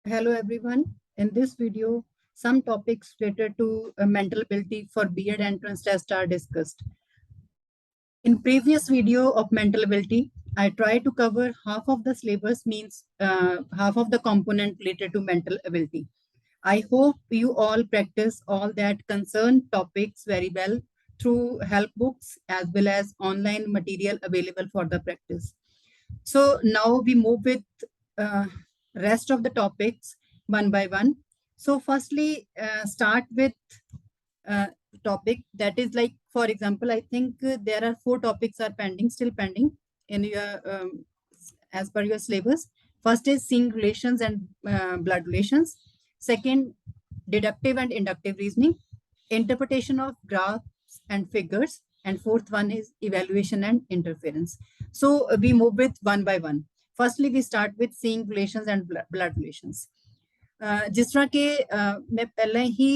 Hello everyone. In this video, some topics related to mental ability for B.Ed entrance test are discussed. In previous video of mental ability, I tried to cover half of the syllabus, means half of the component related to mental ability. I hope you all practice all that concerned topics very well through help books as well as online material available for the practice. So now we move with uh, rest of the topics one by one. So firstly, start with uh, topic that is like, for example, I think there are 4 topics are pending, still pending in your as per your syllabus. First is seeing relations and blood relations. Second, deductive and inductive reasoning, interpretation of graphs and figures, and fourth one is evaluation and interference. So we move with one by one. Firstly, we start with seeing relations and blood relations. ਜਿਸ ਤਰ੍ਹਾਂ ਕਿ ਮੈਂ ਪਹਿਲਾਂ ਹੀ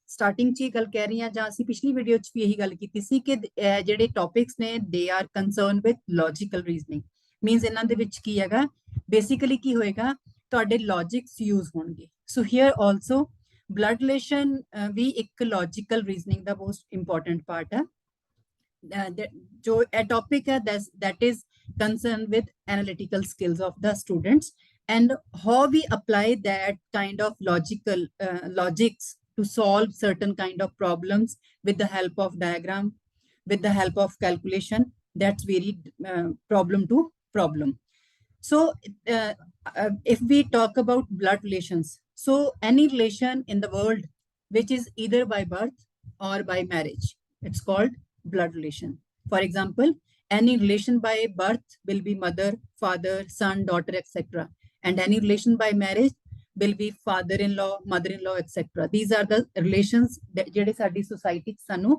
starting 'ਚ ਹੀ ਗੱਲ ਕਹਿ ਰਹੀ ਹਾਂ, ਜਾਂ ਅਸੀਂ ਪਿਛਲੀ ਵੀਡੀਓ 'ਚ ਵੀ ਇਹੀ ਗੱਲ ਕੀਤੀ ਸੀ ਕਿ ਜਿਹੜੇ ਟੌਪਿਕਸ ਨੇ they are concern with logical reasoning. Means ਇਹਨਾਂ ਦੇ ਵਿੱਚ ਕੀ ਹੈਗਾ, ਬੇਸਿਕਲੀ ਕੀ ਹੋਏਗਾ, ਤੁਹਾਡੇ ਲੌਜਿਕਸ ਯੂਜ਼ ਹੋਣਗੇ। ਸੋ ਹੀਅਰ ਆਲਸੋ ਬਲੱਡ ਰਿਲੇਸ਼ਨ ਵੀ ਇੱਕ ਲੌਜੀਕਲ ਰੀਜ਼ਨਿੰਗ ਦਾ ਮੋਸਟ ਇੰਪੋਰਟੈਂਟ ਪਾਰਟ ਹੈ। ਜੋ ਇਹ ਟੌਪਿਕ ਹੈ that is concerned with analytical skills of the students and how we apply that kind of logics to solve certain kind of problems with the help of diagram, with the help of calculation. That's very problem to problem. So if we talk about blood relations, so any relation in the world which is either by birth or by marriage, it's called blood relation. For example, any relation by birth will be mother, father, son, daughter, etc. And any relation by marriage will be father-in-law, mother-in-law, etc. These are the relations that ਜਿਹੜੇ ਸਾਡੀ society 'ਚ ਸਾਨੂੰ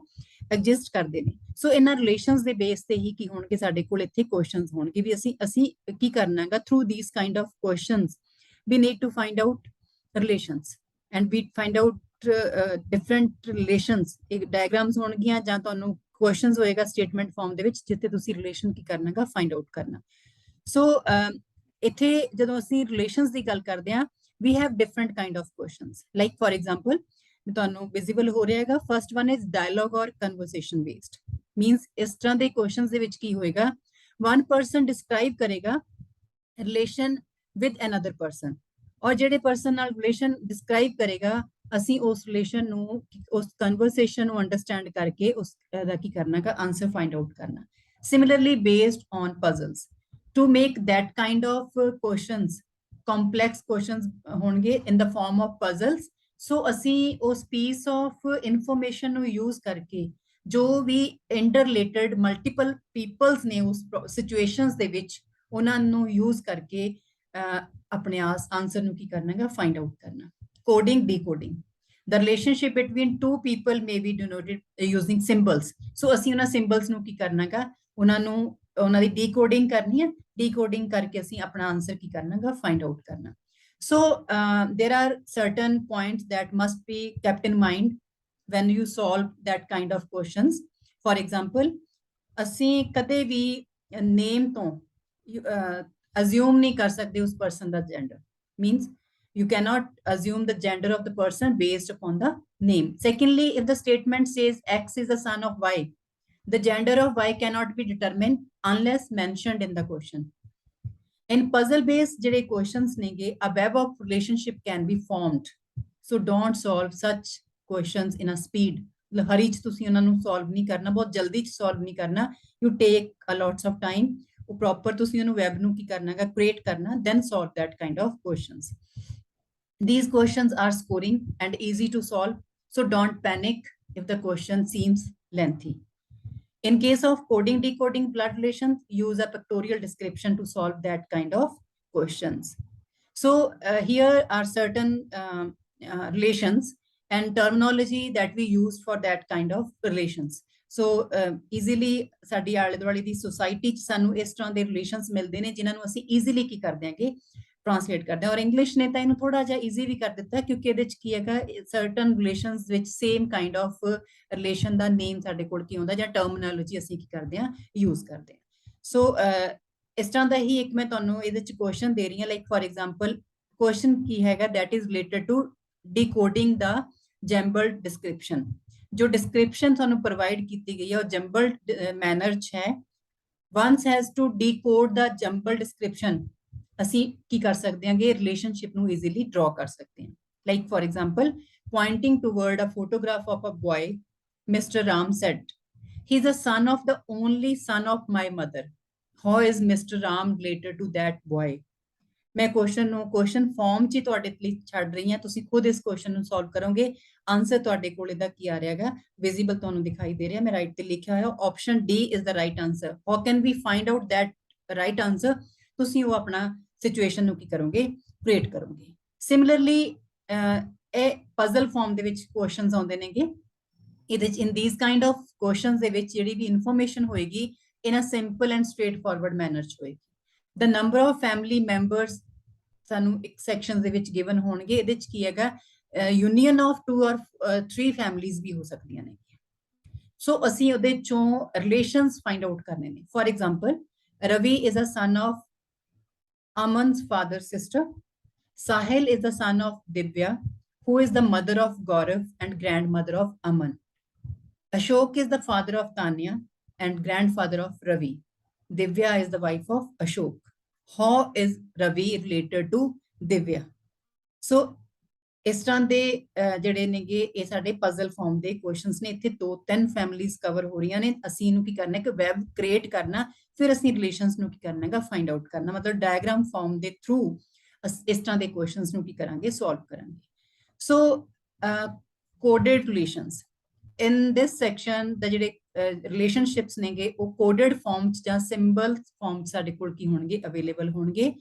exist ਕਰਦੇ ਨੇ। ਸੋ ਇਹਨਾਂ relations ਦੇ base ਤੇ ਹੀ ਕੀ ਹੋਣਗੇ, ਸਾਡੇ ਕੋਲ ਇੱਥੇ ਕੁਐਸਚਨਸ ਹੋਣਗੇ ਵੀ ਅਸੀਂ ਕੀ ਕਰਨਾ ਹੈਗਾ। Through these kind of questions we need to find out relations and we find out different relations. Diagrams ਹੋਣਗੀਆਂ ਜਾਂ ਤੁਹਾਨੂੰ ਕੁਐਸਚਨਸ ਹੋਏਗਾ ਸਟੇਟਮੈਂਟ ਫਾਰਮ ਦੇ ਵਿੱਚ, ਜਿੱਥੇ ਤੁਸੀਂ ਰਿਲੇਸ਼ਨ ਕੀ ਕਰਨਾ ਹੈਗਾ, ਫਾਈਂਡ ਆਊਟ ਕਰਨਾ। ਸੋ ਇੱਥੇ ਜਦੋਂ ਅਸੀਂ ਰਿਲੇਸ਼ਨਸ ਦੀ ਗੱਲ ਕਰਦੇ ਹਾਂ, we have different kind of questions. Like for example, ਤੁਹਾਨੂੰ ਵਿਜ਼ੀਬਲ ਹੋ ਰਿਹਾ ਹੈਗਾ, ਫਰਸਟ ਵਨ ਇਜ਼ ਡਾਇਲੋਗ ਔਰ ਕਨਵਰਸੇਸ਼ਨ ਬੇਸਡ। ਮੀਨਸ ਇਸ ਤਰ੍ਹਾਂ ਦੇ ਕੁਐਸਚਨਸ ਦੇ ਵਿੱਚ ਕੀ ਹੋਏਗਾ, ਵਨ ਪਰਸਨ ਡਿਸਕ੍ਰਾਈਬ ਕਰੇਗਾ ਰਿਲੇਸ਼ਨ ਵਿਦ ਅਨਦਰ ਪਰਸਨ, ਔਰ ਜਿਹੜੇ ਪਰਸਨ ਨਾਲ ਰਿਲੇਸ਼ਨ ਡਿਸਕ੍ਰਾਈਬ ਕਰੇਗਾ, ਅਸੀਂ ਉਸ ਰਿਲੇਸ਼ਨ ਨੂੰ, ਉਸ ਕਨਵਰਸੇਸ਼ਨ ਨੂੰ ਅੰਡਰਸਟੈਂਡ ਕਰਕੇ ਉਸ ਦਾ ਕੀ ਕਰਨਾ ਹੈਗਾ, ਆਨਸਰ ਫਾਈਂਡ ਆਊਟ ਕਰਨਾ। Similarly based on puzzles, to make that kind of questions, complex questions ਹੋਣਗੇ in the form of puzzles. ਸੋ ਅਸੀਂ ਉਸ ਪੀਸ ਆਫ ਇਨਫੋਰਮੇਸ਼ਨ ਨੂੰ ਯੂਜ਼ ਕਰਕੇ ਜੋ ਵੀ ਇੰਟਰਲੇਟਡ ਮਲਟੀਪਲ ਪੀਪਲਸ ਨੇ ਉਸ ਸਿਚੁਏਸ਼ਨਸ ਦੇ ਵਿੱਚ, ਉਹਨਾਂ ਨੂੰ ਯੂਜ਼ ਕਰਕੇ ਆਪਣੇ ਆਨਸਰ ਨੂੰ ਕੀ ਕਰਨਾ ਹੈਗਾ, ਫਾਈਂਡ ਆਊਟ ਕਰਨਾ। Coding, decoding, the relationship between two people may be denoted using symbols. So ਅਸੀਂ ਉਹਨਾਂ ਸਿੰਬਲਸ ਨੂੰ ਕੀ ਕਰਨਾ ਹੈਗਾ, ਉਹਨਾਂ ਦੀ ਡੀਕੋਡਿੰਗ ਕਰਨੀ ਹੈ, ਡੀਕੋਡਿੰਗ ਕਰਕੇ ਅਸੀਂ ਆਪਣਾ ਆਨਸਰ ਕੀ ਕਰਨਾ ਹੈਗਾ, ਫਾਈਂਡ ਆਊਟ ਕਰਨਾ। So there are certain points that must be kept in mind when you solve that kind of questions. For example, ਅਸੀਂ ਕਦੇ ਵੀ ਨੇਮ ਤੋਂ assume ਨਹੀਂ ਕਰ ਸਕਦੇ ਉਸ person the gender. Means you cannot assume the gender of the person based upon the name. Secondly, if the statement says X is the son of Y, the gender of Y cannot be determined unless mentioned in the question. In puzzle based ਜਿਹੜੇ questions ਨੇਗੇ, a web of relationship can be formed. So don't solve such questions in a speed. ਹਰੀ 'ਚ ਤੁਸੀਂ ਉਹਨਾਂ ਨੂੰ solve ਨਹੀਂ ਕਰਨਾ, ਬਹੁਤ ਜਲਦੀ 'ਚ ਸੋਲਵ ਨਹੀਂ ਕਰਨਾ। You take a lots of time. ਉਹ ਪ੍ਰੋਪਰ ਤੁਸੀਂ ਉਹਨੂੰ ਵੈਬ ਨੂੰ ਕੀ ਕਰਨਾ ਹੈਗਾ, ਕ੍ਰੀਏਟ ਕਰਨਾ, then solve that kind of questions. These questions are scoring and easy to solve, so don't panic if the question seems lengthy. In case of coding, decoding, blood relations, use a pictorial description to solve that kind of questions. So here are certain relations and terminology that we use for that kind of relations. So easily ਸਾਡੀ ਆਲੇ ਦੁਆਲੇ ਦੀ society 'ਚ ਸਾਨੂੰ ਇਸ ਤਰ੍ਹਾਂ ਦੇ relations ਮਿਲਦੇ ਨੇ, ਜਿਨ੍ਹਾਂ ਨੂੰ ਅਸੀਂ ਈਜ਼ੀਲੀ ਕੀ ਕਰਦੇ ਹਾਂਗੇ, ਟ੍ਰਾਂਸਲੇਟ ਕਰਦੇ ਹਾਂ। ਔਰ ਇੰਗਲਿਸ਼ ਨੇ ਤਾਂ ਇਹਨੂੰ ਥੋੜਾ ਜਿਹਾ ਈਜ਼ੀ ਵੀ ਕਰ ਦਿੱਤਾ, ਕਿਉਂਕਿ ਇਹਦੇ 'ਚ ਕੀ ਹੈਗਾ, ਸਰਟਨ ਰਿਲੇਸ਼ਨਸ ਵਿੱਚ ਸੇਮ ਕਾਈਂਡ ਆਫ ਰਿਲੇਸ਼ਨ ਦਾ ਨੇਮ ਸਾਡੇ ਕੋਲ ਕੀ ਹੁੰਦਾ, ਜਾਂ ਟਰਮੀਨੋਲੋਜੀ ਅਸੀਂ ਕੀ ਕਰਦੇ ਹਾਂ, ਯੂਜ਼ ਕਰਦੇ ਹਾਂ। ਸੋ ਇਸ ਤਰ੍ਹਾਂ ਦਾ ਹੀ ਇੱਕ ਮੈਂ ਤੁਹਾਨੂੰ ਇਹਦੇ 'ਚ ਕੁਐਸਚਨ ਦੇ ਰਹੀ ਹਾਂ, ਲਾਈਕ ਫॉर ਐਗਜ਼ਾਮਪਲ क्वेश्चन की हैगा that is related to decoding the jumbled description. जो डिस्क्रिप्शन ਤੁਹਾਨੂੰ प्रोवाइड की गई है और जैम्बल्ड मैनर च है। One has to decode the jumble description ਅਸੀਂ ਕੀ ਕਰ ਸਕਦੇ ਹਾਂਗੇ ਰਿਲੇਸ਼ਨਸ਼ਿਪ ਨੂੰ ਈਜ਼ੀਲੀ ਡਰਾ ਕਰ ਸਕਦੇ ਹਾਂ। Like for example pointing toward a photograph of a boy, Mr. Ram said, he is the son of the only son of my mother. How is Mr. Ram related to that boy? मैं question ਨੂੰ question farm 'ਚ ਹੀ ਤੁਹਾਡੇ ਲਈ ਛੱਡ ਰਹੀ ਹਾਂ, ਤੁਸੀਂ ਖੁਦ ਇਸ क्वेश्चन ਨੂੰ ਸੋਲਵ ਕਰੋਗੇ। ਆਨਸਰ ਤੁਹਾਡੇ ਕੋਲ ਇਹਦਾ ਕੀ ਆ ਰਿਹਾ ਹੈਗਾ, ਵਿਜ਼ੀਬਲ ਤੁਹਾਨੂੰ ਦਿਖਾਈ ਦੇ ਰਿਹਾ, ਮੈਂ ਰਾਈਟ ਤੇ ਲਿਖਿਆ ਹੋਇਆ option D is the right answer. How can we find out that right answer? ਤੁਸੀਂ ਉਹ ਆਪਣਾ ਸਿਚੁਏਸ਼ਨ ਨੂੰ ਕੀ ਕਰੋਗੇ, ਕ੍ਰੀਏਟ ਕਰੋਗੇ। ਸਿਮਿਲਰਲੀ ਇਹ ਪਜ਼ਲ ਫਾਰਮ ਦੇ ਵਿੱਚ ਕੁਐਸਚਨਸ ਆਉਂਦੇ ਨੇਗੇ। ਇਹਦੇ ਚ in these kind of questions ਦੇ ਵਿੱਚ ਜਿਹੜੀ ਵੀ ਇਨਫੋਰਮੇਸ਼ਨ ਹੋਏਗੀ in a simple and straightforward manner ਚ ਹੋਏਗੀ। The number of family members ਸਾਨੂੰ ਇੱਕ ਸੈਕਸ਼ਨ ਦੇ ਵਿੱਚ ਗਿਵਨ ਹੋਣਗੇ। ਇਹਦੇ ਚ ਕੀ ਹੈਗਾ, ਯੂਨੀਅਨ ਆਫ 2 ਔਰ 3 ਫੈਮਿਲੀਜ਼ ਵੀ ਹੋ ਸਕਦੀਆਂ ਨੇ। ਸੋ ਅਸੀਂ ਉਹਦੇ ਚੋਂ ਰਿਲੇਸ਼ਨਸ ਫਾਈਂਡ ਆਊਟ ਕਰਨੇ ਨੇ। For example Ravi is a son of Aman's father sister. Sahil is the son of Divya, who is the mother of Gaurav and grandmother of Aman. Ashok is the father of Tanya and grandfather of Ravi. Divya is the wife of Ashok. How is Ravi related to Divya? So ਇਸ ਤਰ੍ਹਾਂ ਦੇ ਜਿਹੜੇ ਨੇਗੇ ਇਹ ਸਾਡੇ puzzle farm ਦੇ questions ਨੇ। ਇੱਥੇ 2-3 ਫੈਮਿਲੀਜ਼ ਕਵਰ ਹੋ ਰਹੀਆਂ ਨੇ। ਅਸੀਂ ਇਹਨੂੰ ਕੀ ਕਰਨਾ ਕਿ ਵੈਬ ਕ੍ਰੀਏਟ ਕਰਨਾ, ਫਿਰ ਅਸੀਂ ਰਿਲੇਸ਼ਨਸ ਨੂੰ ਕੀ ਕਰਨਾ ਹੈਗਾ, ਫਾਈਂਡ ਆਊਟ ਕਰਨਾ। ਮਤਲਬ ਡਾਇਗਰਾਮ ਫਾਰਮ ਦੇ ਥਰੂ ਇਸ ਤਰ੍ਹਾਂ ਦੇ ਕੁਐਸਚਨਸ ਨੂੰ ਕੀ ਕਰਾਂਗੇ, ਸੋਲਵ ਕਰਾਂਗੇ। ਸੋ ਕੋਡਡ ਰਿਲੇਸ਼ਨਸ ਇਨ ਦਿਸ ਸੈਕਸ਼ਨ ਦਾ ਜਿਹੜੇ ਰਿਲੇਸ਼ਨਸ਼ਿਪਸ ਨੇਗੇ ਉਹ ਕੋਡਡ ਫਾਰਮ ਚ ਜਾਂ ਸਿੰਬਲ ਫਾਰਮ ਚ ਸਾਡੇ ਕੋਲ ਕੀ ਹੋਣਗੇ, ਅਵੇਲੇਬਲ ਹੋਣਗੇ।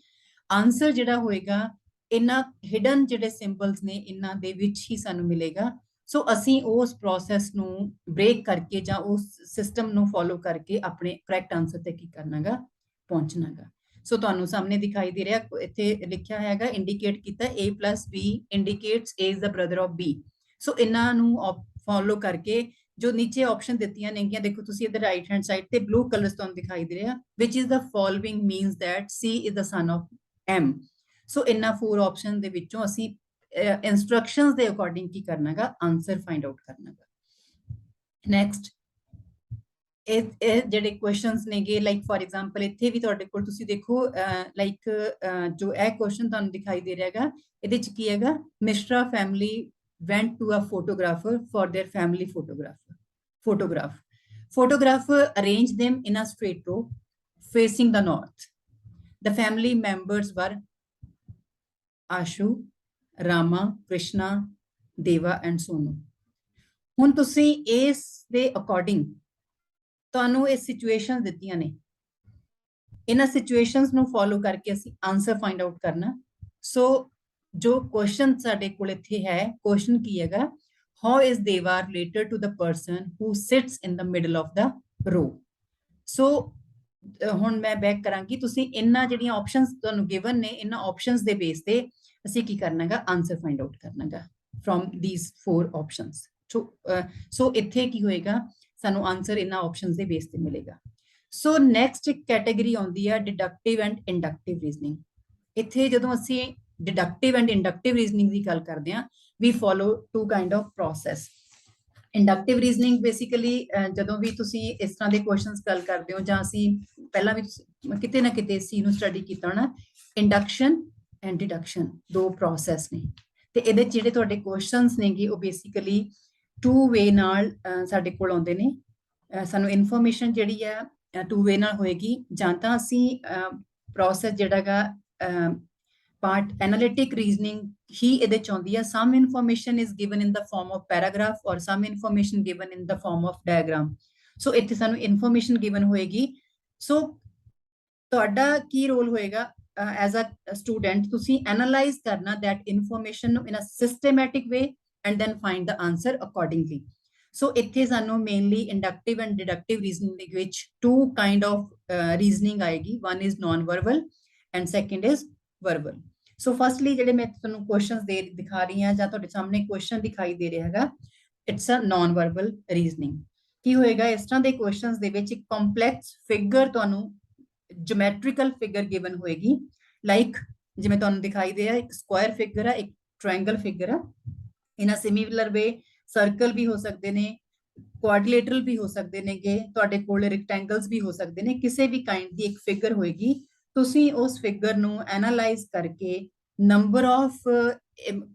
ਆਨਸਰ ਜਿਹੜਾ ਹੋਏਗਾ ਇਹਨਾਂ ਹਿਡਨ ਜਿਹੜੇ ਸਿੰਬਲਸ ਨੇ ਇਹਨਾਂ ਦੇ ਵਿੱਚ ਹੀ ਸਾਨੂੰ ਮਿਲੇਗਾ। ਸੋ ਅਸੀਂ ਉਸ ਪ੍ਰੋਸੈਸ ਨੂੰ ਬ੍ਰੇਕ ਕਰਕੇ ਜਾਂ ਉਸ ਸਿਸਟਮ ਨੂੰ ਫੋਲੋ ਕਰਕੇ ਆਪਣੇ ਕਰੈਕਟ ਆਨਸਰ ਤੇ ਕੀ ਕਰਨਾਗਾ, ਪਹੁੰਚਣਾਗਾ। ਸੋ ਤੁਹਾਨੂੰ ਸਾਹਮਣੇ ਦਿਖਾਈ ਦੇ ਰਿਹਾ, ਇੱਥੇ ਲਿਖਿਆ ਹੈਗਾ ਇੰਡੀਕੇਟ ਕੀਤਾ a + b ਇੰਡੀਕੇਟਸ a is the brother of b। ਸੋ ਇਹਨਾਂ ਨੂੰ ਫੋਲੋ ਕਰਕੇ ਜੋ ਨੀਚੇ ਆਪਸ਼ਨ ਦਿੱਤੀਆਂ ਨੇਗੀਆਂ, ਦੇਖੋ ਤੁਸੀਂ ਇਹਦੇ ਰਾਈਟ ਹੈਂਡ ਸਾਈਡ ਤੇ ਬਲੂ ਕਲਰਸ ਤੁਹਾਨੂੰ ਦਿਖਾਈ ਦੇ ਰਿਹਾ, which is the following means that c is the son of m। So ਇਹਨਾਂ 4 ਆਪਸ਼ਨ ਦੇ ਵਿੱਚੋਂ ਅਸੀਂ ਇੰਸਟਰਕਸ਼ਨਸ ਦੇ ਅਕੋਰਡਿੰਗ ਕੀ ਕਰਨਾਗਾ, ਆਨਸਰ ਫਾਈਂਡ ਆਊਟ ਕਰਨਾਗਾ। ਨੈਕਸਟ ਇਹ ਜਿਹੜੇ ਕੁਐਸਚਨਸ ਨੇਗੇ ਲਾਈਕ ਫॉर एग्जांपल ਇੱਥੇ ਵੀ ਤੁਹਾਡੇ ਕੋਲ ਤੁਸੀਂ ਦੇਖੋ ਲਾਈਕ ਜੋ ਇਹ ਕੁਐਸਚਨ ਤੁਹਾਨੂੰ ਦਿਖਾਈ ਦੇ ਰਿਹਾ ਹੈਗਾ, ਇਹਦੇ ਚ ਕੀ ਹੈਗਾ, Mishra family went to a photographer for their family photograph. Photographer arranged them in a straight row facing the north. The family members were Ashu, Rama, Krishna, Deva and Sonu. ਹੁਣ ਤੁਸੀਂ ਇਸ ਦੇ ਅਕੋਰਡਿੰਗ ਤੁਹਾਨੂੰ ਇਹ ਸਿਚੁਏਸ਼ਨਸ ਦਿੱਤੀਆਂ ਨੇ, ਇਹਨਾਂ situations ਨੂੰ ਫੋਲੋ ਕਰਕੇ ਅਸੀਂ ਆਨਸਰ ਫਾਈਂਡ ਆਊਟ ਕਰਨਾ। ਸੋ ਜੋ ਕੁਐਸਚਨ ਸਾਡੇ ਕੋਲ ਇੱਥੇ ਹੈ, ਕੁਐਸਚਨ ਕੀ ਹੈਗਾ, how is Deva related to the person who sits in the middle of the row. So ਹੁਣ ਮੈਂ ਬੈਕ ਕਰਾਂਗੀ, ਤੁਸੀਂ ਇਹਨਾਂ ਜਿਹੜੀਆਂ ਆਪਸ਼ਨਸ ਤੁਹਾਨੂੰ ਗਿਵਨ ਨੇ, ਇਹਨਾਂ ਆਪਸ਼ਨਸ ਦੇ ਬੇਸ ਤੇ ਅਸੀਂ ਕੀ ਕਰਨਾਗਾ, ਆਨਸਰ ਫਾਈਂਡ ਆਊਟ ਕਰਨਾਗਾ ਫਰੋਮ ਥੀਸ 4 ਆਪਸ਼ਨਸ। ਸੋ ਇੱਥੇ ਕੀ ਹੋਏਗਾ, ਸਾਨੂੰ ਆਨਸਰ ਇਹਨਾਂ ਆਪਸ਼ਨਸ ਦੇ ਬੇਸ ਤੇ ਮਿਲੇਗਾ। ਸੋ ਨੈਕਸਟ ਇੱਕ ਕੈਟੇਗਰੀ ਆਉਂਦੀ ਹੈ ਡਿਡਕਟਿਵ ਐਂਡ ਇੰਡਕਟਿਵ ਰੀਜ਼ਨਿੰਗ। ਇੱਥੇ ਜਦੋਂ ਅਸੀਂ ਡਿਡਕਟਿਵ ਐਂਡ ਇੰਡਕਟਿਵ ਰੀਜ਼ਨਿੰਗ ਦੀ ਗੱਲ ਕਰਦੇ ਹਾਂ, we follow 2 kind of process. Inductive reasoning basically ਜਦੋਂ ਵੀ ਤੁਸੀਂ ਇਸ ਤਰ੍ਹਾਂ ਦੇ ਕੁਐਸਚਨਸ ਗੱਲ ਕਰਦੇ ਹੋ, ਜਾਂ ਅਸੀਂ ਪਹਿਲਾਂ ਵੀ ਕਿਤੇ ਨਾ ਕਿਤੇ ਸੀ ਨੂੰ ਸਟੱਡੀ ਕੀਤਾ ਹੋਣਾ, ਇੰਡਕਸ਼ਨ ਐਂਡ ਡਿਡਕਸ਼ਨ 2 ਪ੍ਰੋਸੈਸ ਨੇ। ਤੇ ਇਹਦੇ ਜਿਹੜੇ ਤੁਹਾਡੇ ਕੁਐਸਚਨਸ ਨੇਗੇ ਉਹ ਬੇਸਿਕਲੀ 2 ਵੇ ਨਾਲ ਸਾਡੇ ਕੋਲ ਆਉਂਦੇ ਨੇ। ਸਾਨੂੰ ਇਨਫੋਰਮੇਸ਼ਨ ਜਿਹੜੀ ਹੈ 2 ਵੇ ਨਾਲ ਹੋਏਗੀ, ਜਾਂ ਤਾਂ ਅਸੀਂ ਪ੍ਰੋਸੈਸ ਜਿਹੜਾ ਹੈਗਾ part analytic reasoning ही ਇਹਦੇ ਚ ਆਉਂਦੀ ਹੈ। some information is given in the form of paragraph or some information given in the form of diagram। so ਇੱਥੇ ਸਾਨੂੰ information given ਹੋਏਗੀ। so ਤੁਹਾਡਾ ਕੀ ਰੋਲ ਹੋਏਗਾ as a student, ਤੁਸੀਂ analyze ਕਰਨਾ that information in a systematic way and then find the answer accordingly। so ਇੱਥੇ ਸਾਨੂੰ mainly inductive and deductive reasoning ਦੇ ਵਿੱਚ 2 kind of reasoning ਆਏਗੀ। one is non-verbal and second is verbal। So firstly ਜਿਹੜੇ ਮੈਂ ਤੁਹਾਨੂੰ questions ਦਿਖਾ ਰਹੀ ਹਾਂ ਜਾਂ ਤੁਹਾਡੇ ਸਾਹਮਣੇ ਕੁਐਸਚਨ ਦਿਖਾਈ ਦੇ ਰਿਹਾ ਹੈਗਾ, it's a non verbal reasoning. ਕੀ ਹੋਏਗਾ, ਇਸ ਤਰ੍ਹਾਂ ਦੇ ਕੁਐਸਚਨਸ ਦੇ ਵਿੱਚ ਇੱਕ ਕੰਪਲੈਕਸ ਫਿਗਰ ਤੁਹਾਨੂੰ ਜਿਓਮੈਟ੍ਰੀਕਲ ਫਿਗਰ ਗਿਵਨ ਹੋਏਗੀ, ਲਾਈਕ ਜਿਵੇਂ ਤੁਹਾਨੂੰ ਦਿਖਾਈ ਦੇ ਆ, ਇੱਕ ਸਕੁਆਇਰ ਫਿਗਰ ਆ, ਇੱਕ ਟ੍ਰਾਇੰਗਲ ਫਿਗਰ ਆ। ਇਨ ਅ ਸਿਮਿਲਰ ਵੇ ਸਰਕਲ ਵੀ ਹੋ ਸਕਦੇ ਨੇ, ਕੁਆਡਰੀਲੇਟਰਲ ਵੀ ਹੋ ਸਕਦੇ ਨੇਗੇ, ਤੁਹਾਡੇ ਕੋਲ ਰੈਕਟੈਂਗਲਸ ਵੀ ਹੋ ਸਕਦੇ ਨੇ, ਕਿਸੇ ਵੀ ਕਾਈਂਡ ਦੀ ਇੱਕ ਫਿਗਰ ਹੋਏਗੀ। ਤੁਸੀਂ ਉਸ ਫਿਗਰ ਨੂੰ ਐਨਾਲਾਈਜ਼ ਕਰਕੇ ਨੰਬਰ ਆਫ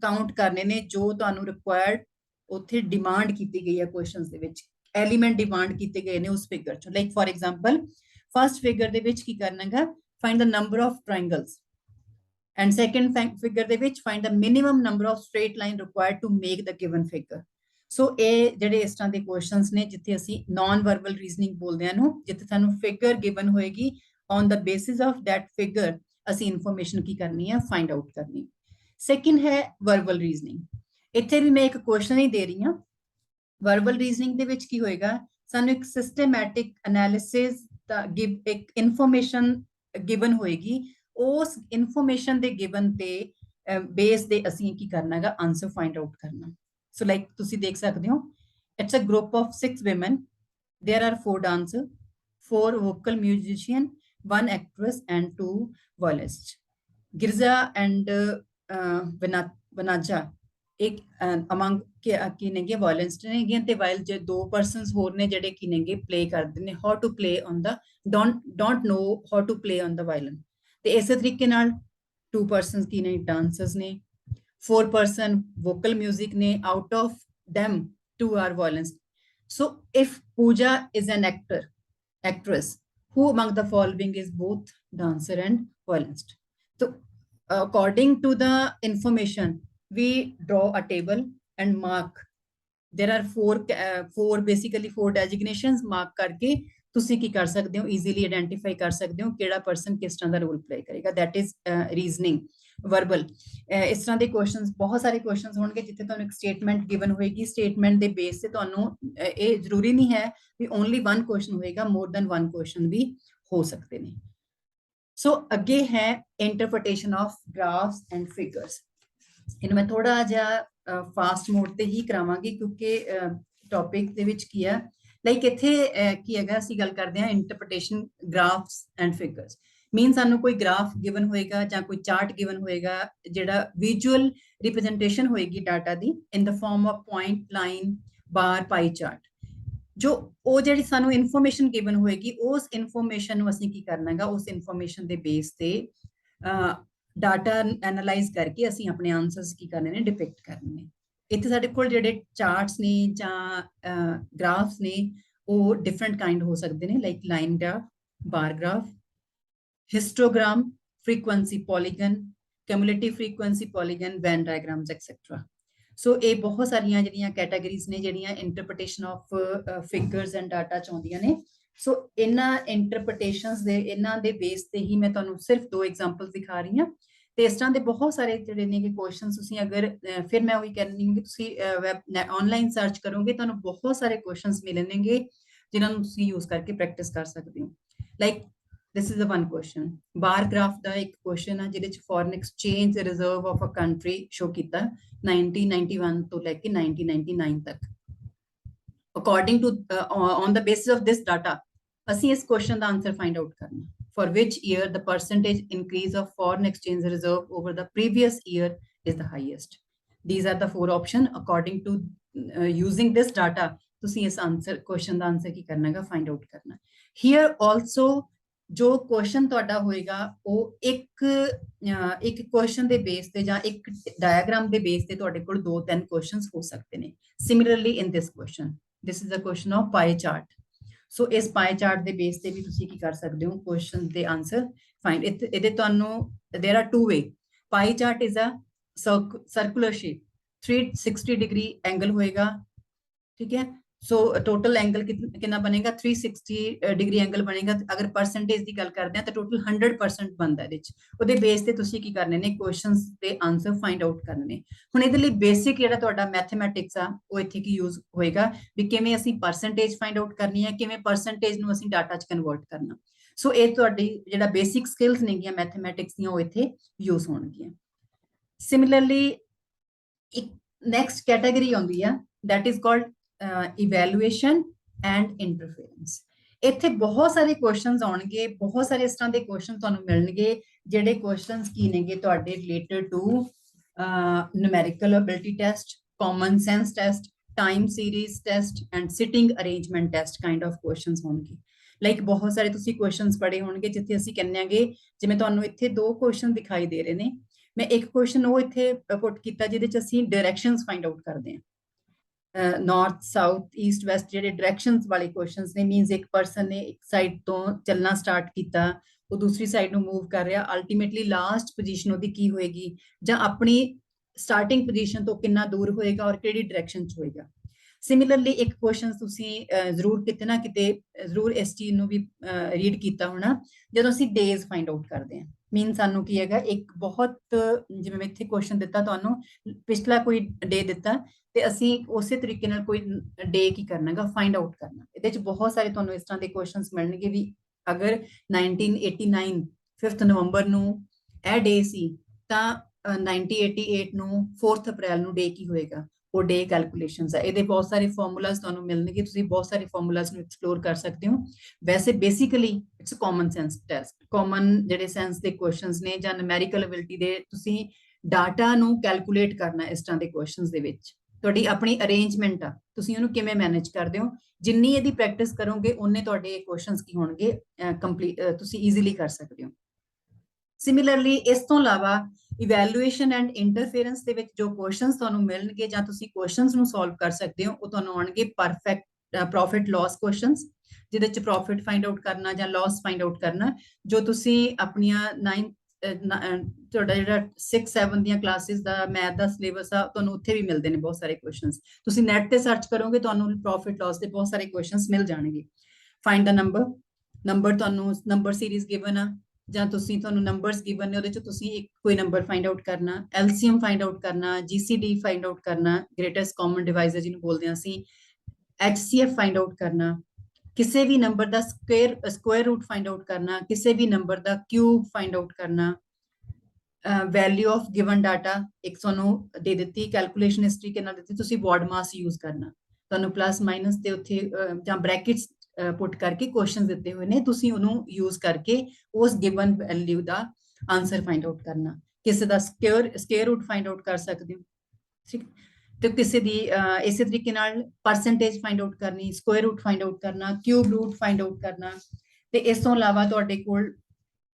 ਕਾਊਂਟ ਕਰਨੇ ਨੇ ਜੋ ਤੁਹਾਨੂੰ ਰਿਕੁਆਇਰਡ ਉੱਥੇ ਡਿਮਾਂਡ ਕੀਤੀ ਗਈ ਹੈ ਕੁਐਸਚਨਸ ਦੇ ਵਿੱਚ, ਐਲੀਮੈਂਟ ਡਿਮਾਂਡ ਕੀਤੇ ਗਏ ਨੇ ਉਸ ਫਿਗਰ ਚੋਂ। Like for example first figure ਦੇ ਵਿੱਚ ਕੀ ਕਰਨਾ ਹੈਗਾ, find the number of triangles, and second figure ਦੇ ਵਿੱਚ find the minimum number of straight line required to make the given figure. So ਇਹ ਜਿਹੜੇ ਇਸ ਤਰ੍ਹਾਂ ਦੇ ਕੁਐਸਚਨਸ ਨੇ ਜਿੱਥੇ ਅਸੀਂ ਨॉन ਵਰਬਲ ਰੀਜ਼ਨਿੰਗ ਬੋਲਦੇ ਹਾਂ ਨੂੰ, ਜਿੱਥੇ ਸਾਨੂੰ ਫਿਗਰ ਗਿਵਨ ਹੋਏਗੀ, on the basis of that figure ਅਸੀਂ ਇਨਫੋਰਮੇਸ਼ਨ ਕੀ ਕਰਨੀ ਹੈ, ਫਾਈਂਡ ਆਊਟ ਕਰਨੀ। ਸੈਕੰਡ ਹੈ ਵਰਬਲ ਰੀਜ਼ਨਿੰਗ। ਇੱਥੇ ਵੀ ਮੈਂ ਇੱਕ ਕੁਐਸਚਨ ਹੀ ਦੇ ਰਹੀ ਹਾਂ। ਵਰਬਲ ਰੀਜ਼ਨਿੰਗ ਦੇ ਵਿੱਚ ਕੀ ਹੋਏਗਾ, ਸਾਨੂੰ ਇੱਕ ਸਿਸਟਮੈਟਿਕ ਐਨਾਲਿਸਿਸ ਦਾ ਇੱਕ ਇਨਫੋਰਮੇਸ਼ਨ ਗਿਵਨ ਹੋਏਗੀ, ਉਸ ਇਨਫੋਰਮੇਸ਼ਨ ਦੇ ਗਿਵਨ ਤੇ ਬੇਸ ਦੇ ਅਸੀਂ ਕੀ ਕਰਨਾ ਹੈਗਾ, ਆਨਸਰ ਫਾਈਂਡ ਆਊਟ ਕਰਨਾ। ਸੋ ਲਾਈਕ ਤੁਸੀਂ ਦੇਖ ਸਕਦੇ ਹੋ, it's a group of 6 women, there are 4 dancers, 4 vocal musician, 1 actress and 2 violinists. Girza and Vanaja ਇੱਕ ਅਮੰਗ ਕੀ ਨੇਗੇ ਵਾਇਲੈਂਸਟ ਨੇਗੇ, ਤੇ ਵਾਈਲ ਜੇ 2 ਪਰਸਨਸ ਹੋਰ ਨੇ ਜਿਹੜੇ ਕੀ ਨੇਗੇ ਪਲੇ ਕਰਦੇ ਨੇ how to play on the don't know how to play on the violin. ਤੇ ਇਸੇ ਤਰੀਕੇ ਨਾਲ 2 ਪਰਸਨਸ ਕੀ ਨੇ, ਡਾਂਸਰਸ ਨੇ, 4 person vocal music ne, out of them 2 are violins. So if Pooja is an actress, who among the following is both dancer and violinist? So according to the information, we draw a table and mark. There are 4 basically 4 designations mark karke ਤੁਸੀਂ ਕੀ ਕਰ ਸਕਦੇ ਹੋ, easily identify ਕਰ ਸਕਦੇ ਹੋ ਕਿਹੜਾ person ਕਿਸ ਤਰ੍ਹਾਂ ਦਾ ਰੋਲ ਪਲੇ ਕਰੇਗਾ। That is reasoning verbal. ਇਸ ਤਰ੍ਹਾਂ ਦੇ ਕੁਐਸਚਨਸ, ਬਹੁਤ ਸਾਰੇ ਕੁਐਸਚਨਸ ਹੋਣਗੇ ਜਿੱਥੇ ਤੁਹਾਨੂੰ ਇੱਕ ਸਟੇਟਮੈਂਟ ਗਿਵਨ ਹੋਏਗੀ, ਸਟੇਟਮੈਂਟ ਦੇ ਬੇਸ ਤੇ ਤੁਹਾਨੂੰ ਇਹ ਜ਼ਰੂਰੀ ਨਹੀਂ ਹੈ ਵੀ ਓਨਲੀ 1 ਕੁਐਸਚਨ ਹੋਏਗਾ, ਮੋਰ ਦੈਨ 1 ਕੁਐਸਚਨ ਵੀ ਹੋ ਸਕਦੇ ਨੇ। ਸੋ ਅੱਗੇ ਹੈ ਇੰਟਰਪ੍ਰੀਟੇਸ਼ਨ ਆਫ ਗ੍ਰਾਫਸ ਐਂਡ ਫਿਗਰਸ। ਇਹਨੂੰ ਮੈਂ ਥੋੜਾ ਜਿਹਾ ਫਾਸਟ ਮੋਡ ਤੇ ਹੀ ਕਰਾਵਾਂਗੀ ਕਿਉਂਕਿ ਟੌਪਿਕ ਦੇ ਵਿੱਚ ਕੀ ਹੈ, ਲਾਈਕ ਇੱਥੇ ਕੀ ਹੈਗਾ, ਅਸੀਂ ਗੱਲ ਕਰਦੇ ਹਾਂ ਇੰਟਰਪ੍ਰੀਟੇਸ਼ਨ ਗ੍ਰਾਫਸ ਐਂਡ ਫਿਗਰਸ। ਮੀਨ ਸਾਨੂੰ ਕੋਈ ਗ੍ਰਾਫ ਗਿਵਨ ਹੋਏਗਾ ਜਾਂ ਕੋਈ ਚਾਰਟ ਗਿਵਨ ਹੋਏਗਾ, ਜਿਹੜਾ ਵਿਜ਼ੂਅਲ ਰਿਪਰੈਜ਼ੈਂਟੇਸ਼ਨ ਹੋਏਗੀ ਡਾਟਾ ਦੀ in the form of point, line, bar, pie chart. ਜੋ ਉਹ ਜਿਹੜੀ ਸਾਨੂੰ ਇਨਫੋਰਮੇਸ਼ਨ ਗਿਵਨ ਹੋਏਗੀ, ਉਸ ਇਨਫੋਰਮੇਸ਼ਨ ਨੂੰ ਅਸੀਂ ਕੀ ਕਰਨਾ ਹੈਗਾ, ਉਸ ਇਨਫੋਰਮੇਸ਼ਨ ਦੇ ਬੇਸ ਤੇ ਡਾਟਾ ਐਨਾਲਾਈਜ਼ ਕਰਕੇ ਅਸੀਂ ਆਪਣੇ ਆਨਸਰਸ ਕੀ ਕਰਨੇ ਨੇ, ਡਿਪਿਕਟ ਕਰਨੇ ਨੇ। ਇੱਥੇ ਸਾਡੇ ਕੋਲ ਜਿਹੜੇ ਚਾਰਟਸ ਨੇ ਜਾਂ ਗ੍ਰਾਫਸ ਨੇ ਉਹ ਡਿਫਰੈਂਟ ਕਾਈਂਡ ਹੋ ਸਕਦੇ ਨੇ, like line graph, bar graph, histogram, frequency polygon, cumulative frequency polygon, Venn diagrams etcetera. So ਇਹ ਬਹੁਤ ਸਾਰੀਆਂ ਜਿਹੜੀਆਂ ਕੈਟਾਗਰੀਜ਼ ਨੇ ਜਿਹੜੀਆਂ interpretation of figures and data ਚ ਆਉਂਦੀਆਂ ਨੇ। ਸੋ ਇਹਨਾਂ ਇੰਟਰਪ੍ਰੀਟੇਸ਼ਨਸ ਦੇ, ਇਹਨਾਂ ਦੇ ਬੇਸ ਤੇ ਹੀ ਮੈਂ ਤੁਹਾਨੂੰ ਸਿਰਫ 2 ਐਗਜ਼ਾਮਪਲ ਦਿਖਾ ਰਹੀ ਹਾਂ। ਤੇ ਇਸ ਤਰ੍ਹਾਂ ਦੇ ਬਹੁਤ ਸਾਰੇ ਜਿਹੜੇ ਨੇ ਕਿ ਕੁਐਸਚਨਸ ਤੁਸੀਂ ਅਗਰ ਫਿਰ ਮੈਂ ਉਹੀ ਕਹਿੰਦੀ ਹਾਂ ਕਿ ਤੁਸੀਂ ਵੈਬ ਆਨਲਾਈਨ ਸਰਚ ਕਰੋਗੇ ਤੁਹਾਨੂੰ ਬਹੁਤ ਸਾਰੇ ਕੁਐਸਚਨਸ ਮਿਲਣਗੇ ਜਿਨ੍ਹਾਂ ਨੂੰ ਤੁਸੀਂ ਯੂਜ਼ ਕਰਕੇ ਪ੍ਰੈਕਟਿਸ ਕਰ ਸਕਦੇ ਹੋ। Like this is the one question, bar graph ਦਾ ਇੱਕ ਕੁਐਸਚਨ ਹੈ ਜਿਹਦੇ ਚ foreign exchange reserve of a country show ਕੀਤਾ 1991 ਤੋਂ ਲੈ ਕੇ 1999 ਤੱਕ। According to on the basis of this data ਅਸੀਂ ਇਸ ਕੁਐਸਚਨ ਦਾ ਆਨਸਰ ਫਾਈਂਡ ਆਊਟ ਕਰਨਾ। For which year the percentage increase of foreign exchange reserve over the previous year is the highest? These are the 4 options. According to using this data, ਤੁਸੀਂ ਇਸ answer question ਦਾ answer ਕੀ ਕਰਨਾ ਹੈਗਾ, find out ਕਰਨਾ। Here also ਜੋ question ਤੁਹਾਡਾ ਹੋਏਗਾ ਉਹ ਇੱਕ ਕੁਐਸਚਨ ਦੇ ਬੇਸ ਤੇ ਜਾਂ ਇੱਕ ਡਾਇਆਗ੍ਰਾਮ ਦੇ ਬੇਸ ਤੇ ਤੁਹਾਡੇ ਕੋਲ 2-3 ਕੁਐਸਚਨਸ ਹੋ ਸਕਦੇ ਨੇ। Similarly in this question, this is a question of pie chart. ਸੋ ਇਸ ਪਾਈ ਚਾਰਟ ਦੇ ਬੇਸ ਤੇ ਵੀ ਤੁਸੀਂ ਕੀ ਕਰ ਸਕਦੇ ਹੋ, ਕੁਐਸਚਨ ਦੇ ਆਨਸਰ ਫਾਈਂਡ। ਇਹਦੇ ਤੁਹਾਨੂੰ there are 2 way. Pie chart is a circular shape, 360 degree angle ਹੋਏਗਾ, ਠੀਕ ਹੈ। ਸੋ ਟੋਟਲ ਐਂਗਲ ਕਿੰਨਾ ਬਣੇਗਾ, 360 ਡਿਗਰੀ ਐਂਗਲ ਬਣੇਗਾ। ਅਗਰ ਪਰਸੈਂਟੇਜ ਦੀ ਗੱਲ ਕਰਦੇ ਹਾਂ ਤਾਂ ਟੋਟਲ 100% ਬਣਦਾ ਇਹਦੇ ਚ। ਉਹਦੇ ਬੇਸ ਤੇ ਤੁਸੀਂ ਕੀ ਕਰਨੇ ਨੇ, ਕੁਐਸਚਨਸ ਦੇ ਆਨਸਰ ਫਾਈਂਡ ਆਊਟ ਕਰਨੇ ਨੇ। ਹੁਣ ਇਹਦੇ ਲਈ ਬੇਸਿਕ ਜਿਹੜਾ ਤੁਹਾਡਾ ਮੈਥਮੈਟਿਕਸ ਆ ਉਹ ਇੱਥੇ ਕੀ ਯੂਜ਼ ਹੋਏਗਾ ਵੀ ਕਿਵੇਂ ਅਸੀਂ ਪਰਸੈਂਟੇਜ ਫਾਈਂਡ ਆਊਟ ਕਰਨੀ ਹੈ, ਕਿਵੇਂ ਪਰਸੈਂਟੇਜ ਨੂੰ ਅਸੀਂ ਡਾਟਾ ਚ ਕਨਵਰਟ ਕਰਨਾ। ਸੋ ਇਹ ਤੁਹਾਡੀ ਜਿਹੜਾ ਬੇਸਿਕ ਸਕਿੱਲਸ ਨੇਗੀਆਂ ਮੈਥਮੈਟਿਕਸ ਦੀਆਂ ਉਹ ਇੱਥੇ ਯੂਜ਼ ਹੋਣਗੀਆਂ। ਸਿਮਿਲਰਲੀ ਇੱਕ ਨੈਕਸਟ ਕੈਟਾਗਰੀ ਆਉਂਦੀ ਆ, that is called evaluation and interference. ਇੱਥੇ ਬਹੁਤ ਸਾਰੇ ਕੁਐਸਚਨਸ ਆਉਣਗੇ, ਬਹੁਤ ਸਾਰੇ ਇਸ ਤਰ੍ਹਾਂ ਦੇ ਕੁਐਸਚਨ ਤੁਹਾਨੂੰ ਮਿਲਣਗੇ ਜਿਹੜੇ ਕੁਐਸਚਨਸ ਕੀ ਨੇਗੇ ਤੁਹਾਡੇ related to numerical ability test, common sense test, time series test and sitting arrangement test kind of questions ਹੋਣਗੇ। ਲਾਈਕ ਬਹੁਤ ਸਾਰੇ ਤੁਸੀਂ ਕੁਐਸਚਨਸ ਪੜ੍ਹੇ ਹੋਣਗੇ ਜਿੱਥੇ ਅਸੀਂ ਕਹਿੰਨੇਗੇ, ਜਿਵੇਂ ਤੁਹਾਨੂੰ ਇੱਥੇ ਦੋ ਕੁਐਸਚਨ ਦਿਖਾਈ ਦੇ ਰਹੇ ਨੇ, ਮੈਂ ਇੱਕ ਕੁਐਸਚਨ ਉਹ ਇੱਥੇ ਪੁੱਟ ਕੀਤਾ ਜਿਹਦੇ ਚ ਅਸੀਂ ਡਾਇਰੈਕਸ਼ਨਸ ਫਾਈਂਡ ਆਊਟ ਕਰਦੇ ਹਾਂ। ਨਾਰਥ ਸਾਊਥ ਈਸਟ ਵੈਸਟ ਜਿਹੜੇ ਡਾਇਰੈਕਸ਼ਨਸ ਵਾਲੇ ਕੁਐਸਚਨਸ ਨੇ, ਮੀਨਸ ਇੱਕ ਪਰਸਨ ਨੇ ਇੱਕ ਸਾਈਡ ਤੋਂ ਚੱਲਣਾ ਸਟਾਰਟ ਕੀਤਾ, ਉਹ ਦੂਸਰੀ ਸਾਈਡ ਨੂੰ ਮੂਵ ਕਰ ਰਿਹਾ, ਅਲਟੀਮੇਟਲੀ ਲਾਸਟ ਪੋਜੀਸ਼ਨ ਉਹਦੀ ਕੀ ਹੋਏਗੀ, ਜਾਂ ਆਪਣੀ ਸਟਾਰਟਿੰਗ ਪੋਜੀਸ਼ਨ ਤੋਂ ਕਿੰਨਾ ਦੂਰ ਹੋਏਗਾ ਔਰ ਕਿਹੜੀ ਡਾਇਰੈਕਸ਼ਨ ਚ ਹੋਏਗਾ। ਸਿਮਿਲਰਲੀ ਇੱਕ ਕੁਐਸਚਨ ਤੁਸੀਂ ਜ਼ਰੂਰ ਕਿਤੇ ਨਾ ਕਿਤੇ ਜ਼ਰੂਰ ਇਸ ਚੀਜ਼ ਨੂੰ ਵੀ ਰੀਡ ਕੀਤਾ ਹੋਣਾ, ਜਦੋਂ ਅਸੀਂ ਡੇਜ਼ ਫਾਈਂਡ ਆਊਟ ਕਰਦੇ ਹਾਂ। ਮੀਨ ਸਾਨੂੰ ਕੀ ਹੈਗਾ, ਇੱਕ ਬਹੁਤ, ਜਿਵੇਂ ਮੈਂ ਇੱਥੇ ਕੁਐਸਚਨ ਦਿੱਤਾ ਤੁਹਾਨੂੰ, ਪਿਛਲਾ ਕੋਈ ਡੇ ਦਿੱਤਾ ਤੇ ਅਸੀਂ ਉਸੇ ਤਰੀਕੇ ਨਾਲ ਕੋਈ ਡੇ ਕੀ ਕਰਨਾਗਾ, ਫਾਈਂਡ ਆਊਟ ਕਰਨਾ। ਇਹਦੇ ਚ ਬਹੁਤ ਸਾਰੇ ਤੁਹਾਨੂੰ ਇਸ ਤਰ੍ਹਾਂ ਦੇ ਕੁਐਸਚਨਸ ਮਿਲਣਗੇ ਵੀ ਅਗਰ 1989 5 ਨਵੰਬਰ ਨੂੰ ਇਹ ਡੇ ਸੀ ਤਾਂ 1988 ਨੂੰ 4 ਅਪ੍ਰੈਲ ਨੂੰ ਡੇ ਕੀ ਹੋਏਗਾ, ਉਹ ਡੇ ਕੈਲਕੂਲੇਸ਼ਨਸ ਹੈ। ਇਹਦੇ ਬਹੁਤ ਸਾਰੇ ਫਾਰਮੂਲਾਜ਼ ਤੁਹਾਨੂੰ ਮਿਲਣਗੇ, ਤੁਸੀਂ ਬਹੁਤ ਸਾਰੇ ਫਾਰਮੂਲਾਜ਼ ਨੂੰ ਐਕਸਪਲੋਰ ਕਰ ਸਕਦੇ ਹੋ। ਵੈਸੇ basically it's common sense test, common ਜਿਹੜੇ ਸੈਂਸ ਦੇ ਕੁਐਸਚਨਸ ਨੇ ਜਾਂ ਨਿਊਮੈਰੀਕਲ ਐਬਿਲਿਟੀ ਦੇ, ਤੁਸੀਂ ਡਾਟਾ ਨੂੰ ਕੈਲਕੂਲੇਟ ਕਰਨਾ ਇਸ ਤਰ੍ਹਾਂ ਦੇ ਕੁਐਸਚਨਸ ਦੇ ਵਿੱਚ। ਤੁਹਾਡੀ ਆਪਣੀ ਅਰੇਂਜਮੈਂਟ ਆ, ਤੁਸੀਂ ਉਹਨੂੰ ਕਿਵੇਂ ਮੈਨੇਜ ਕਰਦੇ ਹੋ, ਜਿੰਨੀ ਇਹਦੀ ਪ੍ਰੈਕਟਿਸ ਕਰੋਗੇ ਉਹਨੇ ਤੁਹਾਡੇ ਕੁਐਸਚਨਸ ਕੀ ਹੋਣਗੇ, ਕੰਪਲੀਟ ਤੁਸੀਂ ਈਜ਼ੀਲੀ ਕਰ ਸਕਦੇ ਹੋ। ਸਿਮਿਲਰਲੀ ਇਸ ਤੋਂ ਇਲਾਵਾ ਇਵੈਲੂਏਸ਼ਨ ਐਂਡ ਇੰਟਰਫੇਰੈਂਸ ਦੇ ਵਿੱਚ ਜੋ ਕੁਐਸਚਨਸ ਤੁਹਾਨੂੰ ਮਿਲਣਗੇ ਜਾਂ ਤੁਸੀਂ ਕੁਐਸਚਨਸ ਨੂੰ ਸੋਲਵ ਕਰ ਸਕਦੇ ਹੋ, ਉਹ ਤੁਹਾਨੂੰ ਆਉਣਗੇ ਪ੍ਰੋਫਿਟ ਲਾਸ ਕੁਐਸਚਨਸ, ਜਿਹਦੇ ਚ ਪ੍ਰੋਫਿਟ ਫਾਈਂਡ ਆਊਟ ਕਰਨਾ ਜਾਂ ਲਾਸ ਫਾਈਂਡ ਆਊਟ ਕਰਨਾ, ਜੋ ਤੁਸੀਂ ਆਪਣੀਆਂ ਤੁਹਾਡਾ ਜਿਹੜਾ 6-7 ਦੀਆਂ ਕਲਾਸਿਸ ਦਾ ਮੈਥ ਦਾ ਸਿਲੇਬਸ ਆ, ਤੁਹਾਨੂੰ ਉੱਥੇ ਵੀ ਮਿਲਦੇ ਨੇ ਬਹੁਤ ਸਾਰੇ ਕੁਐਸਚਨਸ। ਤੁਸੀਂ ਨੈਟ ਤੇ ਸਰਚ ਕਰੋਗੇ, ਤੁਹਾਨੂੰ ਪ੍ਰੋਫਿਟ ਲਾਸ ਦੇ ਬਹੁਤ ਸਾਰੇ ਕੁਐਸਚਨਸ ਮਿਲ ਜਾਣਗੇ। ਫਾਈਂਡ ਦਾ ਨੰਬਰ ਤੁਹਾਨੂੰ ਨੰਬਰ ਸੀਰੀਜ਼ ਗਿਵਨ ਆ, ਜਾਂ ਤੁਹਾਨੂੰ ਨੰਬਰਸ ਗਿਵਨ ਨੇ, ਉਹਦੇ ਚ ਤੁਸੀਂ ਇੱਕ ਕੋਈ ਨੰਬਰ ਫਾਈਂਡ ਆਊਟ ਕਰਨਾ, ਐਲਸੀਐਮ ਫਾਈਂਡ ਆਊਟ ਕਰਨਾ, ਜੀਸੀਡੀ ਫਾਈਂਡ ਆਊਟ ਕਰਨਾ, ਗ੍ਰੇਟੈਸਟ ਕਾਮਨ ਡਿਵਾਈਜ਼ਰ ਜਿਹਨੂੰ ਬੋਲਦੇ ਹਾਂ ਅਸੀਂ, ਐਚਸੀਐਫ ਫਾਈਂਡ ਆਊਟ ਕਰਨਾ, ਕਿਸੇ ਵੀ ਨੰਬਰ ਦਾ ਸਕੁਆਇਰ ਰੂਟ ਫਾਈਂਡ ਆਊਟ ਕਰਨਾ, ਕਿਸੇ ਵੀ ਨੰਬਰ ਦਾ ਕਿਊਬ ਫਾਈਂਡ ਆਊਟ ਕਰਨਾ, ਵੈਲਿਊ ਆਫ ਗਿਵਨ ਡਾਟਾ ਇੱਕ ਤੁਹਾਨੂੰ ਦੇ ਦਿੱਤੀ, ਕੈਲਕੂਲੇਸ਼ਨ ਹਿਸਟਰੀ ਕਿੰਨਾ ਦਿੱਤੀ, ਤੁਸੀਂ ਬॉड ਮਾਸ ਯੂਜ਼ ਕਰਨਾ, ਤੁਹਾਨੂੰ ਪਲੱਸ ਮਾਈਨਸ ਤੇ ਉੱਥੇ ਜਾਂ ਬ੍ਰੈਕਟਸ ਪੁੱਟ ਕਰਕੇ ਕੁਐਸਚਨ ਦਿੱਤੇ ਹੋਏ ਨੇ, ਤੁਸੀਂ ਉਹਨੂੰ ਯੂਜ਼ ਕਰਕੇ ਉਸ ਗਿਵਨ ਵੈਲਿਊ ਦਾ ਆਨਸਰ ਫਾਈਂਡ ਆਊਟ ਕਰਨਾ। ਕਿਸੇ ਦਾ ਸਕੁਆਇਰ ਰੂਟ ਫਾਈਂਡ ਆਊਟ ਕਰ ਸਕਦੇ ਹੋ, ਠੀਕ, ਤੇ ਕਿਸੇ ਦੀ ਇਸੇ ਤਰੀਕੇ ਨਾਲ ਪਰਸੈਂਟੇਜ ਫਾਈਂਡ ਆਊਟ ਕਰਨੀ, ਸਕੁਆਇਰ ਰੂਟ ਫਾਈਂਡ ਆਊਟ ਕਰਨਾ, ਕਿਊਬ ਰੂਟ ਫਾਈਂਡ ਆਊਟ ਕਰਨਾ। ਤੇ ਇਸ ਤੋਂ ਇਲਾਵਾ ਤੁਹਾਡੇ ਕੋਲ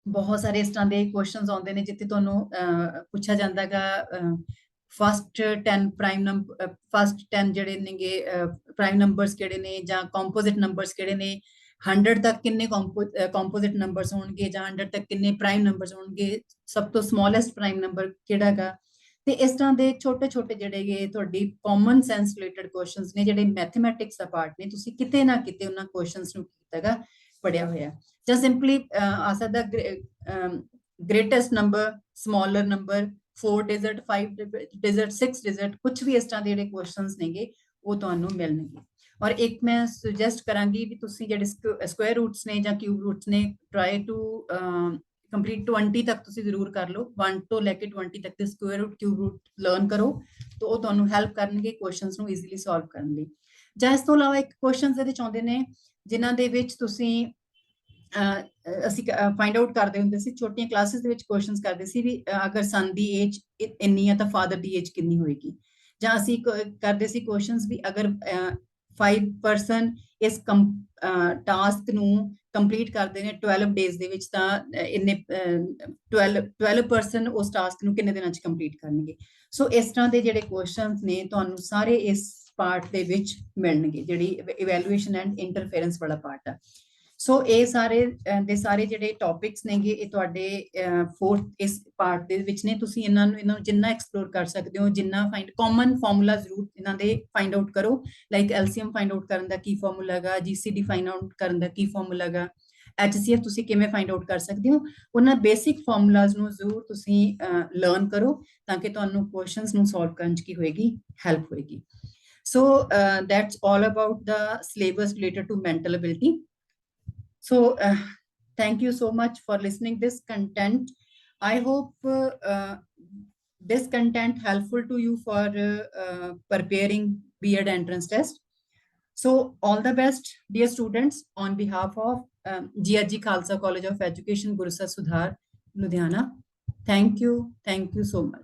ਬਹੁਤ ਸਾਰੇ ਇਸ ਤਰ੍ਹਾਂ ਦੇ ਕੁਐਸਚਨਸ ਆਉਂਦੇ ਨੇ ਜਿੱਥੇ ਤੁਹਾਨੂੰ ਪੁੱਛਿਆ ਜਾਂਦਾਗਾ ਫਸਟ 10 ਪ੍ਰਾਈਮ ਨੰਬਰ, ਫਸਟ 10 ਜਿਹੜੇ ਨੇਗੇ ਪ੍ਰਾਈਮ ਨੰਬਰਸ ਕਿਹੜੇ ਨੇ, ਜਾਂ ਕੰਪੋਜ਼ਿਟ ਨੰਬਰਸ ਕਿਹੜੇ ਨੇ, 100 ਤੱਕ ਕਿੰਨੇ ਕੰਪੋਜ਼ਿਟ ਨੰਬਰਸ ਹੋਣਗੇ, ਜਾਂ 100 ਤੱਕ ਕਿੰਨੇ ਪ੍ਰਾਈਮ ਨੰਬਰਸ ਹੋਣਗੇ, ਸਭ ਤੋਂ ਸਮੋਲੈਸਟ ਪ੍ਰਾਈਮ ਨੰਬਰ ਕਿਹੜਾ ਹੈਗਾ। ਤੇ ਇਸ ਤਰ੍ਹਾਂ ਦੇ ਛੋਟੇ ਛੋਟੇ ਜਿਹੜੇ ਤੁਹਾਡੀ ਕਾਮਨ ਸੈਂਸ ਰਿਲੇਟਡ ਕੁਐਸਚਨਸ ਨੇ, ਜਿਹੜੇ ਮੈਥਮੈਟਿਕਸ ਦਾ ਪਾਰਟ ਨੇ, ਤੁਸੀਂ ਕਿਤੇ ਨਾ ਕਿਤੇ ਉਹਨਾਂ ਕੁਐਸਚਨਸ ਨੂੰ ਕੀਤਾਗਾ ਪੜਿਆ ਹੋਇਆ। ਜਾਂ ਸਿੰਪਲੀ ਆ ਸਕਦਾ greatest number, smaller number, 4 digit, 5 digit, 6 digit, ਕੁਝ ਵੀ ਇਸ ਤਰ੍ਹਾਂ ਦੇ ਜਿਹੜੇ ਕੁਐਸਚਨਸ ਨੇਗੇ ਉਹ ਤੁਹਾਨੂੰ ਮਿਲਣਗੇ। ਔਰ ਇੱਕ ਮੈਂ ਸੁਜੈਸਟ ਕਰਾਂਗੀ ਵੀ ਤੁਸੀਂ ਜਿਹੜੇ ਸਕੁਆਇਰ ਰੂਟਸ ਨੇ ਜਾਂ ਕਿਊਬ ਰੂਟਸ ਨੇ, ਟਰਾਈ ਟੂ ਕੰਪਲੀਟ 20 ਤੱਕ ਤੁਸੀਂ ਜ਼ਰੂਰ ਕਰ ਲਓ, 1 ਤੋਂ ਲੈ ਕੇ 20 ਤੱਕ ਦੇ square root, cube root learn ਕਰੋ, ਤਾਂ ਉਹ ਤੁਹਾਨੂੰ ਹੈਲਪ ਕਰਨਗੇ ਕੁਐਸਚਨਸ ਨੂੰ ਈਜ਼ੀਲੀ ਸੋਲਵ ਕਰਨ ਲਈ। ਜਾਂ ਇਸ ਤੋਂ ਇਲਾਵਾ ਇੱਕ ਕੁਐਸਚਨਸ ਇਹਦੇ ਚ ਆਉਂਦੇ ਨੇ ਜਿਨ੍ਹਾਂ ਦੇ ਵਿੱਚ ਤੁਸੀਂ ਅਸੀਂ ਫਾਈਂਡ ਆਊਟ ਕਰਦੇ ਹੁੰਦੇ ਸੀ, ਛੋਟੀਆਂ ਕਲਾਸਿਸ ਦੇ ਵਿੱਚ ਕੁਐਸਚਨਸ ਕਰਦੇ ਸੀ ਵੀ ਅਗਰ ਸਨ ਦੀ ਏਜ ਇੰਨੀ ਆ ਤਾਂ ਫਾਦਰ ਦੀ ਏਜ ਕਿੰਨੀ ਹੋਏਗੀ। ਜਾਂ ਅਸੀਂ ਕਰਦੇ ਸੀ ਕੁਐਸਚਨਸ ਵੀ ਅਗਰ 5 ਪਰਸਨ ਇਸ ਟਾਸਕ ਨੂੰ ਕੰਪਲੀਟ ਕਰਦੇ ਨੇ 12 ਡੇਜ਼ ਦੇ ਵਿੱਚ, ਤਾਂ ਇੰਨੇ 12 ਪਰਸਨ ਉਸ ਟਾਸਕ ਨੂੰ ਕਿੰਨੇ ਦਿਨਾਂ ਚ ਕੰਪਲੀਟ ਕਰਨਗੇ। ਸੋ ਇਸ ਤਰ੍ਹਾਂ ਦੇ ਜਿਹੜੇ ਕੁਐਸਚਨਸ ਨੇ ਤੁਹਾਨੂੰ ਸਾਰੇ ਇਸ ਪਾਰਟ ਦੇ ਵਿੱਚ ਮਿਲਣਗੇ, ਜਿਹੜੀ ਇਵੈਲੂਏਸ਼ਨ ਐਂਡ ਇੰਟਰਫੇਰੈਂਸ ਵਾਲਾ ਪਾਰਟ ਆ। ਸੋ ਇਹ ਸਾਰੇ ਦੇ ਸਾਰੇ ਜਿਹੜੇ ਟੌਪਿਕਸ ਨੇਗੇ ਇਹ ਤੁਹਾਡੇ 4th ਇਸ ਪਾਰਟ ਦੇ ਵਿੱਚ ਨੇ। ਤੁਸੀਂ ਇਹਨਾਂ ਨੂੰ ਜਿੰਨਾ ਐਕਸਪਲੋਰ ਕਰ ਸਕਦੇ ਹੋ, ਜਿੰਨਾ ਫਾਈਂਡ ਕਾਮਨ ਫਾਰਮੂਲਾ ਜ਼ਰੂਰ ਇਹਨਾਂ ਦੇ ਫਾਈਂਡ ਆਊਟ ਕਰੋ, ਲਾਈਕ ਐਲਸੀਐਮ ਫਾਈਂਡ ਆਊਟ ਕਰਨ ਦਾ ਕੀ ਫਾਰਮੂਲਾ ਹੈਗਾ, ਜੀਸੀਡੀ ਫਾਈਂਡ ਆਊਟ ਕਰਨ ਦਾ ਕੀ ਫਾਰਮੂਲਾ ਹੈਗਾ, ਐਚਸੀਐਫ ਤੁਸੀਂ ਕਿਵੇਂ ਫਾਈਂਡ ਆਊਟ ਕਰ ਸਕਦੇ ਹੋ। ਉਹਨਾਂ ਬੇਸਿਕ ਫਾਰਮੂਲਾਜ਼ ਨੂੰ ਜ਼ਰੂਰ ਤੁਸੀਂ ਲਰਨ ਕਰੋ ਤਾਂ ਕਿ ਤੁਹਾਨੂੰ ਕੁਐਸਚਨਸ ਨੂੰ ਸੋਲਵ ਕਰਨ 'ਚ ਕੀ ਹੋਏਗੀ, ਹੈਲਪ ਹੋਏਗੀ। So that's all about the syllabus related to mental ability. So thank you so much for listening this content. I hope this content helpful to you for preparing B.Ed entrance test. So all the best, dear students, on behalf of GRG Khalsa College of Education, Gurusar Sudhar, Ludhiana. Thank you. Thank you so much.